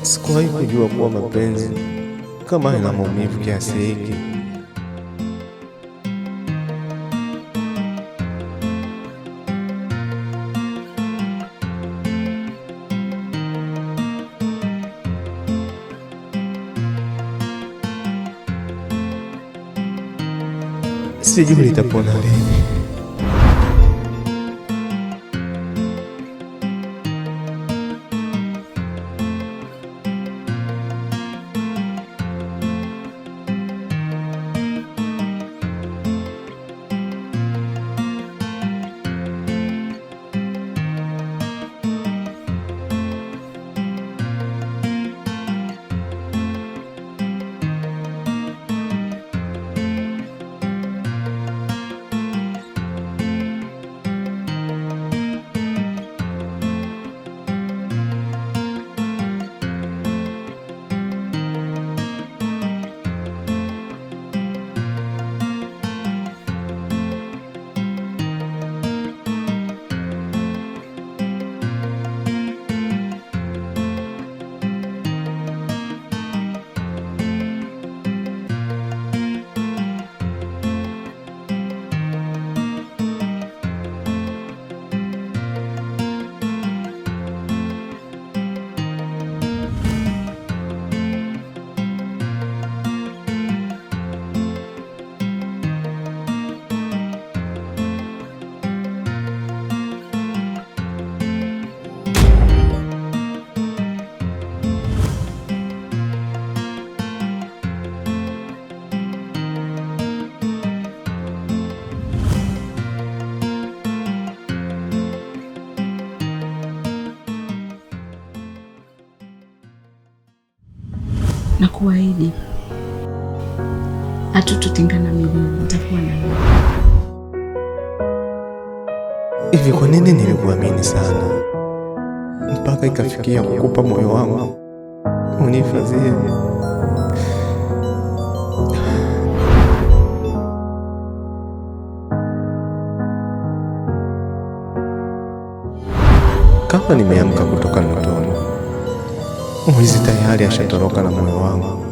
Sikuwahi kujua kuwa mapenzi kama yana maumivu kiasi hiki. Sijui litapona lini. Na kuahidi hatutotengana miguu, nitakuwa na wewe. Hivi kwa nini nilikuamini sana mpaka ikafikia kukupa moyo wangu unihifadhie? Kama nimeamka kutoka ndotoni, mwizi tayari ashatoroka na moyo wangu.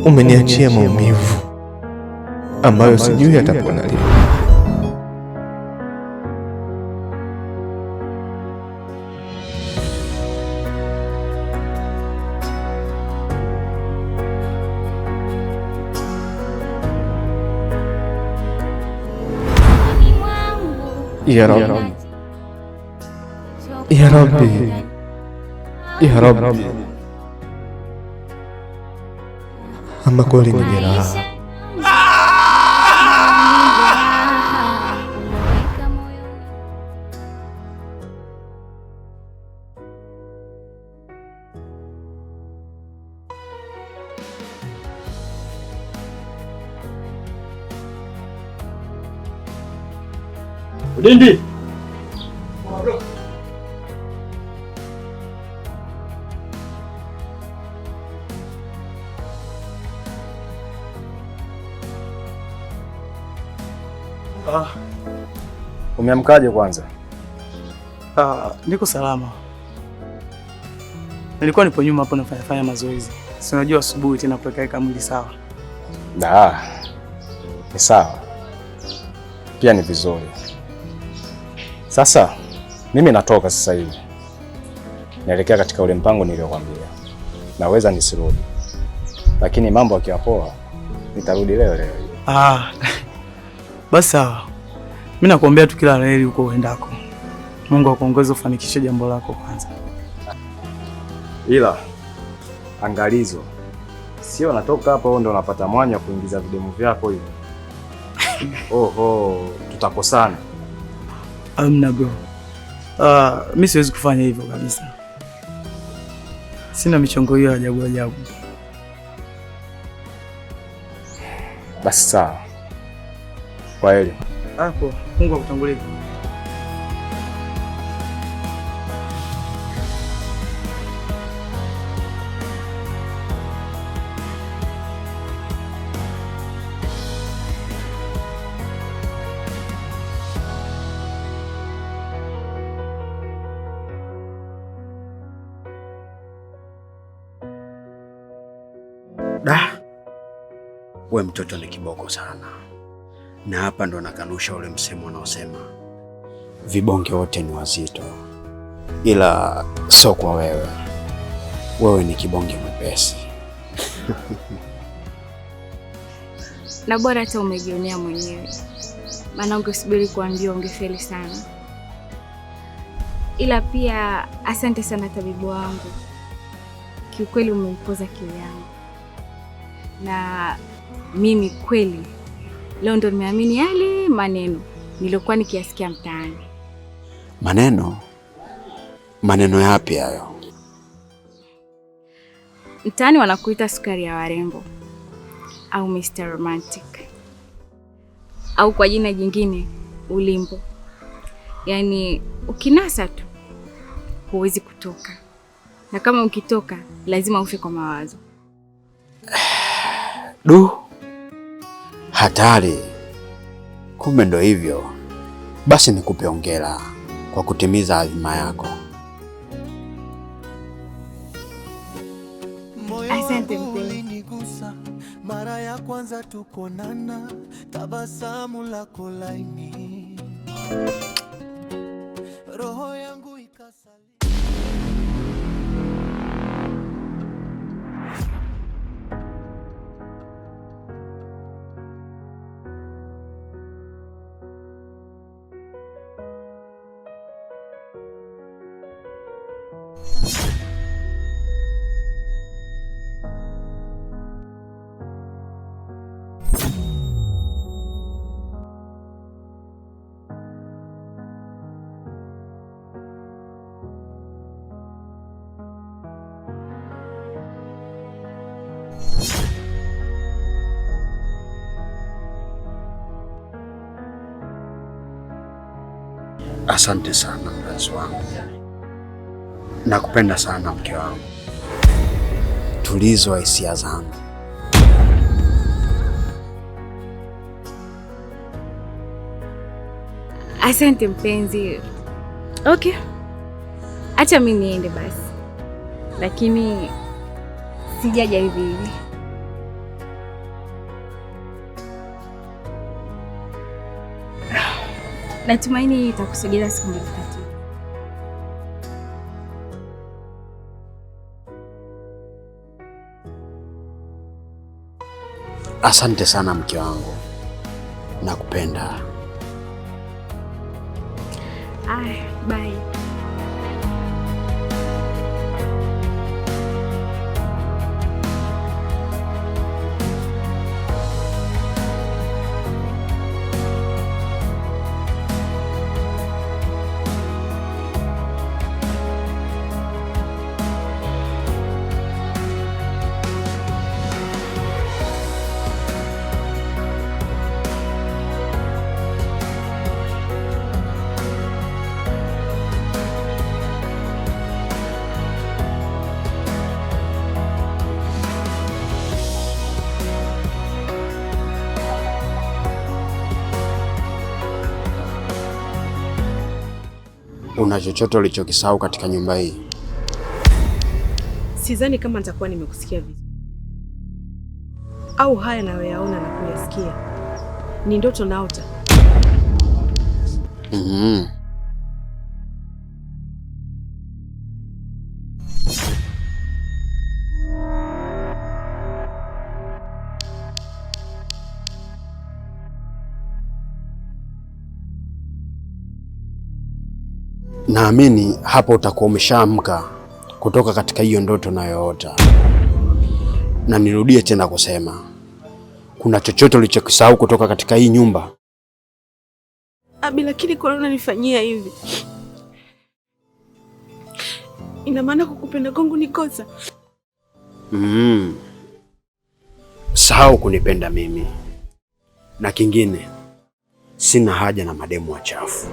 Umeniachia maumivu ambayo sijui atapona lini. Ya Rabbi, Ya Rabbi, Ya Rabbi. Ama kweli ni jeraha. Udindi. Umeamkaje kwanza? Niko salama. Nilikuwa nipo nyuma hapo nafanya mazoezi. Si unajua asubuhi tena kuweka mwili sawa. Ni sawa. Pia ni vizuri. Sasa mimi natoka sasa hivi. Naelekea katika ule mpango niliokuambia. Naweza nisirudi. Lakini mambo yakiwa poa nitarudi leo. Basi sawa. Mimi nakuombea tu kila laheri huko uendako. Mungu akuongoze ufanikishe jambo lako kwanza. Ila angalizo. Sio natoka hapa wewe ndio unapata mwanya kuingiza videmu vyako hivi. Oho, tutakosana. Amna bro. Mimi siwezi kufanya hivyo kabisa. Sina michongo hiyo ajabu. Basi sawa. Kwaheri. Hapo, Mungu akutangulie. we mtoto ni kiboko sana, na hapa ndo nakanusha ule msemo unaosema vibonge wote ni wazito, ila sio kwa wewe. Wewe ni kibonge mwepesi. Na bora hata umejionea mwenyewe, maana ungesubiri kuambiwa ungefeli sana. Ila pia asante sana tabibu wangu, kiukweli umeipoza kiu yangu, na mimi kweli leo ndo nimeamini yale maneno nilikuwa nikiyasikia mtaani. Maneno yapi hayo? Mtaani wanakuita sukari ya warembo au Mr. Romantic, au kwa jina jingine ulimbo. Yaani ukinasa tu huwezi kutoka, na kama ukitoka lazima ufe kwa mawazo. Hatari. Kumbe ndo hivyo. Basi nikupe hongera kwa kutimiza azima yako. Asante mpenzi. Mara ya kwanza tukonana, tabasamu lako laini, roho yangu ikasali. Asante sana mpenzi wangu. Nakupenda sana mke wangu. Tulizo hisia zangu. Asante mpenzi. Okay. Acha mimi niende basi. Lakini sijaja hivi hivi. Natumaini itakusaidia siku mbili tatu. Asante sana mke wangu. Nakupenda. Bye. Una chochote ulichokisahau katika nyumba hii? Sidhani kama nitakuwa nimekusikia vizuri. Au haya nayoyaona na kuyasikia ni ndoto naota? Naamini hapo utakuwa umeshaamka kutoka katika hiyo ndoto unayoota. Na nirudie tena kusema, kuna chochote ulichokisahau kutoka katika hii nyumba? Abi, lakini kwa nini unanifanyia hivi? Ina maana kukupenda kwangu ni kosa? Sahau kunipenda mimi. Na kingine, sina haja na mademu wachafu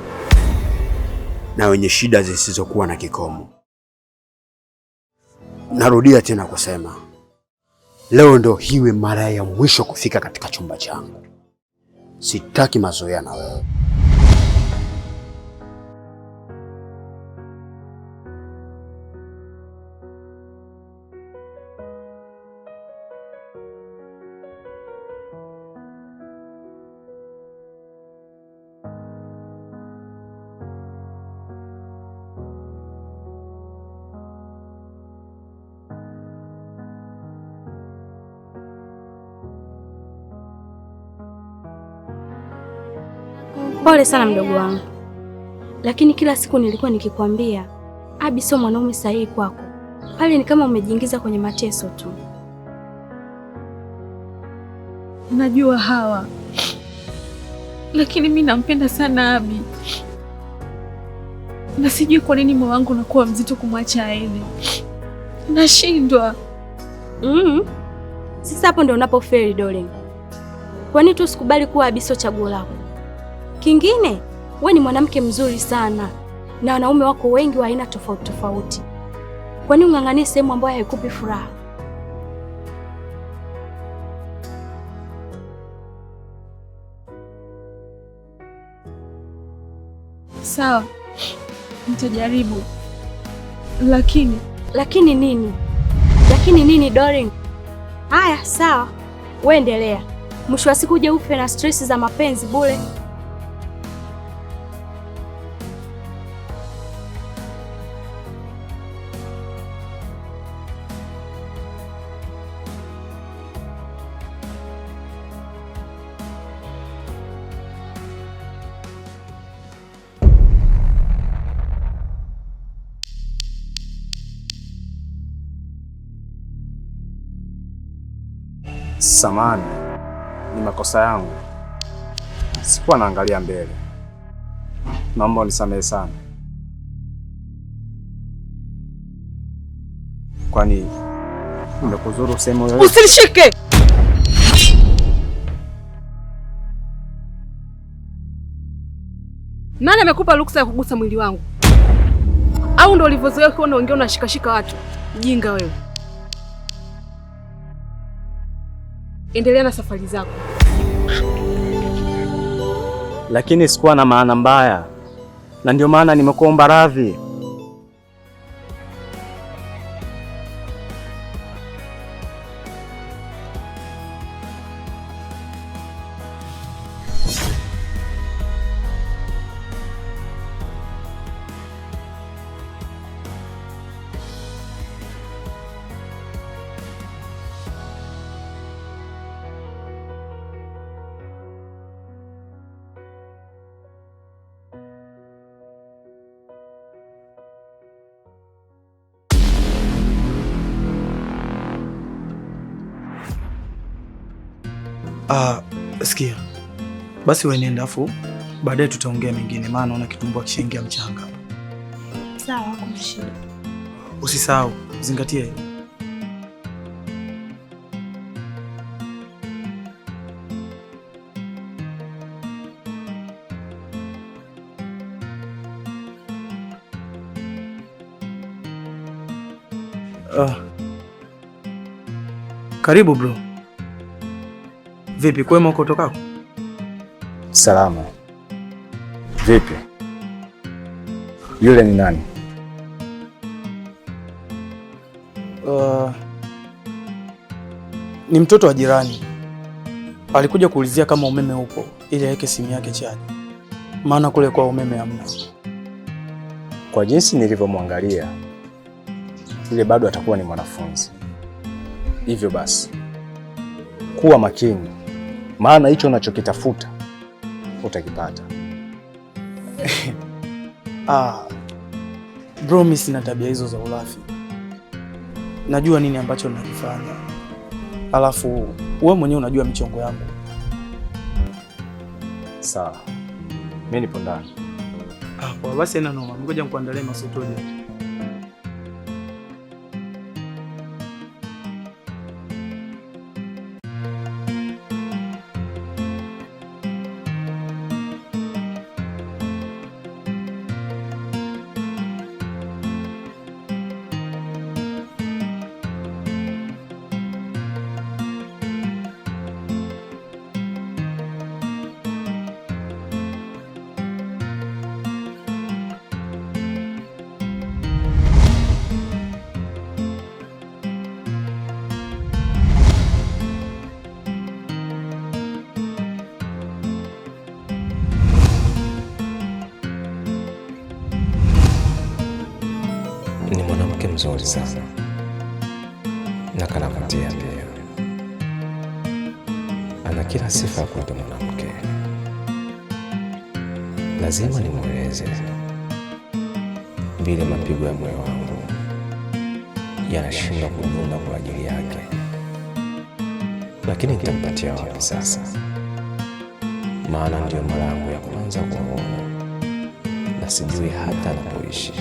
na wenye shida zisizokuwa na kikomo. Narudia tena kusema, leo ndo hiwe mara ya mwisho kufika katika chumba changu. Sitaki mazoea na wewe. Pole sana mdogo wangu, lakini kila siku nilikuwa nikikwambia Abi sio mwanaume sahihi kwako. Pale ni kama umejiingiza kwenye mateso tu. Najua Hawa, lakini mimi nampenda sana Abi na sijui kwa nini moyo wangu unakuwa mzito kumwacha aende. Nashindwa. Sasa hapo ndio unapofeli darling. Kwa nini tu usikubali kuwa Abi sio chaguo lako? Kingine, wewe ni mwanamke mzuri sana na wanaume wako wengi wa aina tofauti tofauti. Kwa nini ung'ang'anie sehemu ambayo haikupi furaha? Sawa, nitajaribu. Lakini nini? Lakini nini darling? Haya, sawa. Wewe endelea. Mwisho wa siku uje ufe na stress za mapenzi bure. Samahani, ni makosa yangu. Sikuwa naangalia mbele. Naomba unisamehe sana. Kwani nimekuzuru sehemu yoyote? Usinishike! Nani amekupa ruksa ya kugusa mwili wangu? Au ndo ulivyozoea kuona wengine unashikashika watu? Mjinga wewe. Endelea na safari zako. Lakini sikuwa na maana mbaya, na ndio maana nimekuomba radhi. Sikia. Basi wewe nenda afu baadaye tutaongea mengine, maana naona kitumbua kishaingia mchanga. Sawa, hakuna shida. Usisahau, zingatia hilo. Karibu bro. Vipi, kwema uko tokako? Salama. Vipi? Yule ni nani? Ni mtoto wa jirani. Alikuja kuulizia kama umeme upo ili aweke simu yake chaji, maana kule kwa umeme hamna. Kwa jinsi nilivyomwangalia, yule bado atakuwa ni mwanafunzi. Hivyo basi, kuwa makini, maana hicho unachokitafuta utakipata. Bro, mimi sina tabia hizo za ulafi. Najua nini ambacho nakifanya. Alafu wewe mwenyewe unajua michongo yangu. Sawa. Mimi nipo ndani. Kwa basi ina noma. Ngoja nikuandalie masotoje. Ni mwanamke mzuri sana na kanavutia pia. Ana kila sifa ya kuwa mwanamke. lazima nimweleze vile mapigo ya moyo wangu yanashindwa kudunda kwa ajili yake. Lakini nitampatia wapi sasa? Maana ndio mara yangu ya kwanza kuona na sijui hata anapoishi,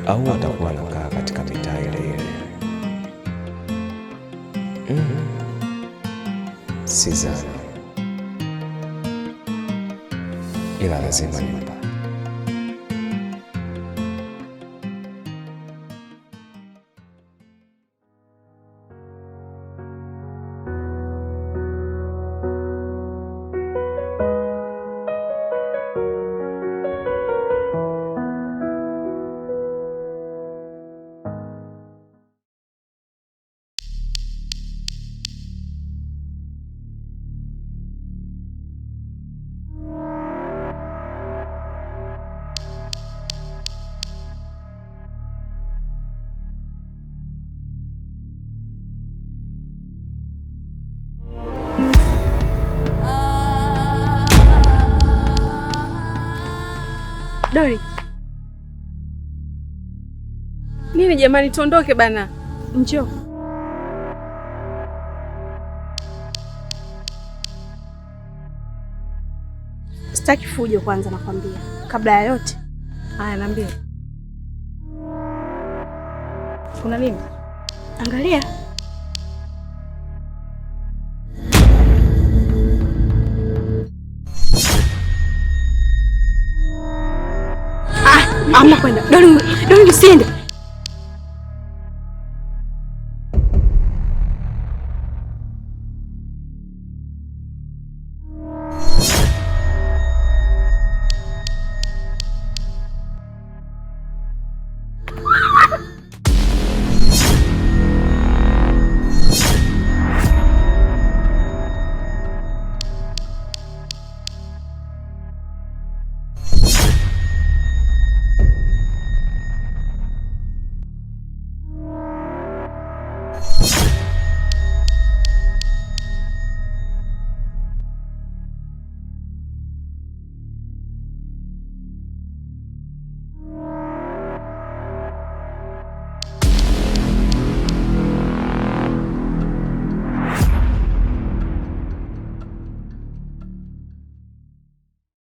au atakuwa anakaa katika mitaa ile ile. Sidhani, ila lazima nimpa. Dori. Nini jamani, tuondoke bana. Njoo. Sitaki fujo kwanza nakwambia. Kabla ya yote. Haya, niambie. Kuna nini? Angalia. Ama kwenda. Dori usiende.